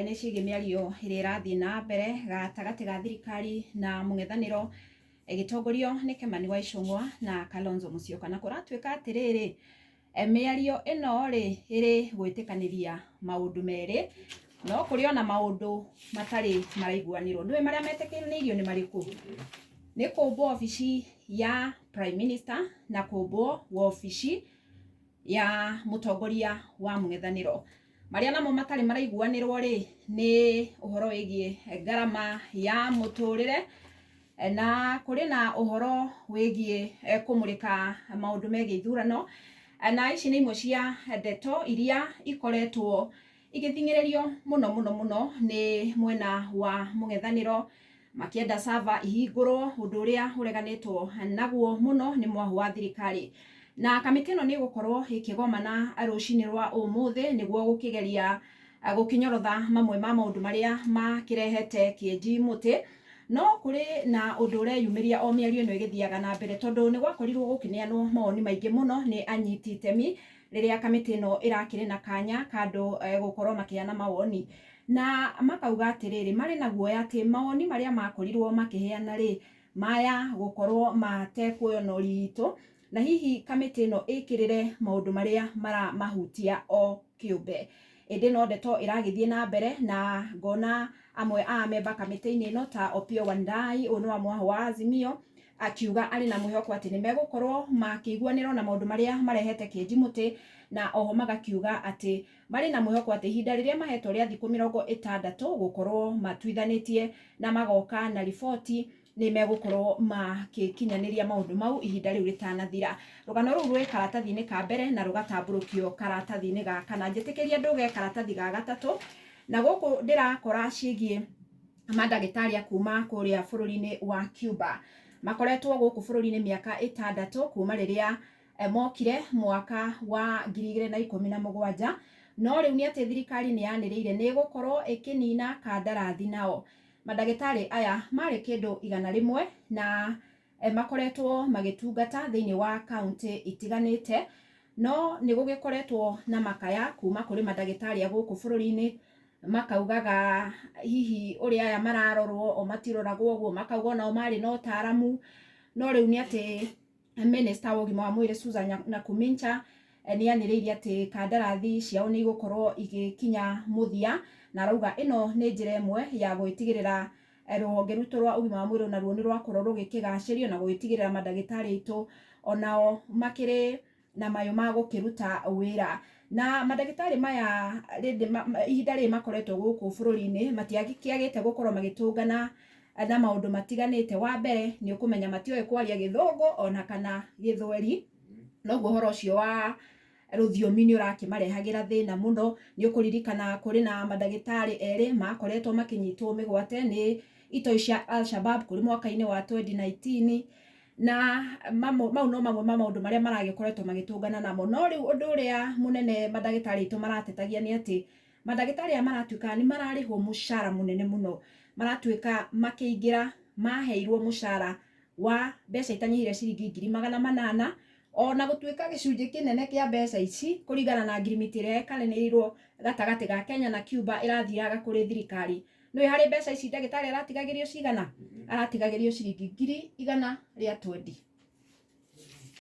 nĩ ciĩgiĩ mĩario ĩrĩa ĩrathiĩ na mbere gatagatĩ ga thirikari na mũng'ethanĩro ĩgĩtongorio nĩ Kimani wa Ichung'wa na Kalonzo Musyoka, na kũratuĩka atĩrĩrĩ, mĩario ĩno rĩ ĩrĩ gwĩtĩkanĩria maũndũ merĩ, no kũrĩ ona maũndũ matarĩ maraiguanĩrwo. Nĩwe marĩa metĩkĩranĩirio nĩ marĩkũ? Nĩ kũmbwo obici ya Prime Minister na kũmbwo obici ya mũtongoria wa mũng'ethanĩro. Marĩa namo matarĩ maraiguanĩrwo rĩ nĩ ũhoro wĩgiĩ ngarama ya mũtũrĩre, na kũrĩ na ũhoro wĩgiĩ kũmũrĩka maũndũ megiĩ ithurano, na ici nĩ imwe cia ndeto iria ikoretwo igĩthing'ĩrĩrio mũno nĩ mwena wa mũng'ethanĩro, makĩenda server ihingũrwo, ũndũ ũrĩa ũreganĩtwo naguo mũno nĩ mwahu wa thirikari. Na kamĩtĩ ĩno nĩ ĩgũkorwo ĩkĩgomana rũcinĩ rwa ũmũthĩ nĩguo gũkĩgeria gũkĩnyorotha mamwe ma maũndũ marĩa makĩrehete kĩenji mũtĩ, no kũrĩ na ũndũ ũreyumĩria o mĩario ĩno ĩgĩthiaga na mbere, tondũ nĩ gwakorirwo gũkĩneanwo mawoni maingĩ mũno nĩ anyiti itemi rĩrĩa kamĩtĩ ĩno ĩrakĩrĩ na kanya kando gũkorwo makĩheana mawoni, na makauga atĩrĩrĩ, marĩ na guoya atĩ mawoni marĩa makorirwo makĩheana rĩ, maya gũkorwo matekuoywo na ũritũ, na hihi kamĩtĩ ĩno ĩkĩrĩre maũndũ marĩa maramahutia o kĩũmbe. Ĩndĩ no ndeto ĩragĩthiĩ na mbere, na ngona amwe a memba kamĩtĩ-inĩ ĩno ta Opiyo Wandayi, ũyũ nĩ wa mwahu wa Azimio, akiuga arĩ na mwĩhoko atĩ nĩ megũkorwo makĩiguanĩrwo na maũndũ marĩa marehete kĩenji mũtĩ, na oho magakiuga atĩ marĩ na mwĩhoko atĩ ihinda rĩrĩa mahetwo rĩa thikũ 60 gũkorwo matuithanĩtie na magoka na riboti, nĩ megũkorwo makĩkinyanĩria maũndũ mau ihinda rĩu rĩtanathira. Rũgano rũu rwĩ karatathi-inĩ ka mbere na rũgatambũrũkio karatathi-inĩ ga kana. Njĩtĩkĩrie nduge karatathi ga gatatũ, na gũkũ ndĩrakora ciĩgiĩ mandagĩtarĩ a kuma kũrĩa bũrũri-inĩ wa Cuba. Makoretwo gũkũ bũrũri-inĩ mĩaka 6 kuma rĩrĩa mokire mwaka wa 2017, no rĩu nĩ atĩ thirikari nĩ yanĩrĩire nĩ ĩgũkorwo ĩkĩnina kandarathi nao. Mandagĩtarĩ aya marĩ kĩndũ 100 na makoretwo magĩtungata thĩinĩ wa kaunti itiganĩte, no nĩ gũgĩkoretwo na makaya kuma kũrĩ mandagĩtarĩ a gũkũ bũrũri-inĩ, makaugaga hihi ũrĩa aya mararorwo o matiroragwo ũguo, makauga onao marĩ na ũtaramu, no rĩu nĩ atĩ Minister wa ũgima wa mwĩrĩ Susan Nakhumicha nĩ anĩrĩire atĩ kandarathi ciao nĩ igũkorwo igĩkinya mũthia, na arauga ĩno nĩ njĩra ĩmwe ya gwĩtigĩrĩra rũhonge rwitũ rwa ũgima wa mwĩrĩ naruo nĩ rwakorwo rũgĩkĩgacĩrio na gwĩtigĩrĩra mandagĩtarĩ aitũ onao makĩrĩ na mayũ ma gũkĩruta wĩra. Na mandagĩtarĩ maya ihinda rĩrĩ makoretwo gũkũ bũrũri-inĩ matiakĩagĩte gũkorwo magĩtũngana na maũndũ matiganĩte. Wa mbere nĩ ũkũmenya matiũĩ kwaria gĩthũngũ ona kana gĩthweri, noguo ũhoro ũcio wa rũthiomi nĩ ũrakĩmarehagĩra thĩna mũno. Nĩ ũkũririkana kũrĩ na mandagĩtarĩ erĩ makoretwo makĩnyitwo mĩgwate nĩ itoi cia Al-Shabab kũrĩ mwaka-inĩ wa 2019, na mau no mamwe ma maũndũ marĩa maragĩkoretwo magĩtũngana namo. No rĩu ũndũ ũrĩa mũnene mandagĩtarĩ aitũ maratetagia nĩ atĩ mandagĩtarĩ aya maratuĩka nĩ mararĩhwo mũcara mũnene mũno, maratuĩka makĩingĩra maheirwo mũcara wa mbeca itanyihĩire ciringi 800,000, ona gũtuĩka gĩcunjĩ kĩnene kĩa mbeca ici kũringana na ngirimiti ĩrĩa ĩkanĩrĩirwo gatagatĩ ga Kenya na Cuba ĩrathiraga kũrĩ thirikari. Nĩwe harĩ mbeca ici ndagĩtarĩ aratigagĩrio cigana? Aratigagĩrio ciringi 100 rĩa twendi.